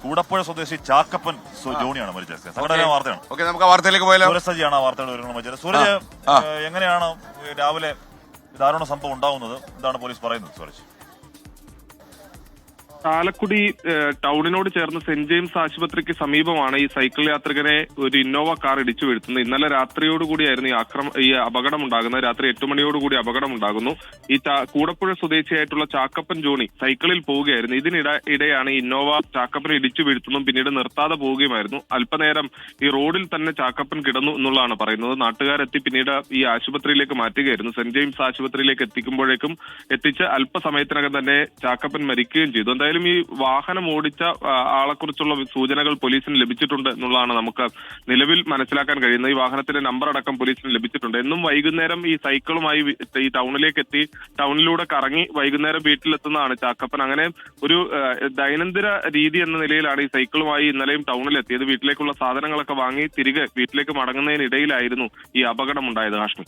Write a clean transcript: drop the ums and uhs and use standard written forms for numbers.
കൂടപ്പുഴ സ്വദേശി ചാക്കപ്പൻ ജോണിയാണ് മരിച്ചത്. സങ്കടകരമായ വാർത്തയാണ്. നമുക്ക് വാർത്തയിലേക്ക് പോയാലോ? സൂരജ് സജിയാണ് ആ വാർത്തയുടെ വിവരങ്ങൾ മരിച്ചത്. സൂരജ്, എങ്ങനെയാണ് രാവിലെ ദാരുണ സംഭവം ഉണ്ടാവുന്നത്? എന്താണ് പോലീസ് പറയുന്നത് സൂരജ്? ചാലക്കുടി ടൗണിനോട് ചേർന്ന് സെന്റ് ജെയിംസ് ആശുപത്രിക്ക് സമീപമാണ് ഈ സൈക്കിൾ യാത്രികനെ ഒരു ഇന്നോവ കാർ ഇടിച്ചു വീഴ്ത്തുന്നത്. ഇന്നലെ രാത്രിയോടുകൂടിയായിരുന്നു ഈ അപകടം ഉണ്ടാകുന്നത്. രാത്രി 8 മണിയോടുകൂടി അപകടം ഉണ്ടാകുന്നു. ഈ കൂടപ്പുഴ സ്വദേശിയായിട്ടുള്ള ചാക്കപ്പൻ ജോണി സൈക്കിളിൽ പോവുകയായിരുന്നു. ഇടയാണ് ഈ ഇന്നോവ ചാക്കപ്പനെ ഇടിച്ചു വീഴ്ത്തുന്നതും പിന്നീട് നിർത്താതെ പോവുകയുമായിരുന്നു. അല്പനേരം ഈ റോഡിൽ തന്നെ ചാക്കപ്പൻ കിടന്നു എന്നുള്ളതാണ് പറയുന്നത്. നാട്ടുകാരെത്തി പിന്നീട് ഈ ആശുപത്രിയിലേക്ക് മാറ്റുകയായിരുന്നു. സെന്റ് ജെയിംസ് ആശുപത്രിയിലേക്ക് എത്തിച്ച് അല്പസമയത്തിനകം തന്നെ ചാക്കപ്പൻ മരിക്കുകയും ചെയ്തു. എന്തായാലും ഈ വാഹനം ഓടിച്ച ആളെക്കുറിച്ചുള്ള സൂചനകൾ പോലീസിന് ലഭിച്ചിട്ടുണ്ട് എന്നുള്ളതാണ് നമുക്ക് നിലവിൽ മനസ്സിലാക്കാൻ കഴിയുന്നത്. ഈ വാഹനത്തിന്റെ നമ്പർ അടക്കം പോലീസിന് ലഭിച്ചിട്ടുണ്ട്. എന്നും വൈകുന്നേരം ഈ സൈക്കിളുമായി ഈ ടൗണിലേക്ക് എത്തി ടൗണിലൂടെ കറങ്ങി വൈകുന്നേരം വീട്ടിലെത്തുന്നതാണ് ചാക്കപ്പൻ. അങ്ങനെ ഒരു ദൈനംദിന രീതി എന്ന നിലയിലാണ് ഈ സൈക്കിളുമായി ഇന്നലെയും ടൗണിലെത്തിയത്. വീട്ടിലേക്കുള്ള സാധനങ്ങളൊക്കെ വാങ്ങി തിരികെ വീട്ടിലേക്ക് മടങ്ങുന്നതിനിടയിലായിരുന്നു ഈ അപകടം ഉണ്ടായത്. ഹാഷ്മി.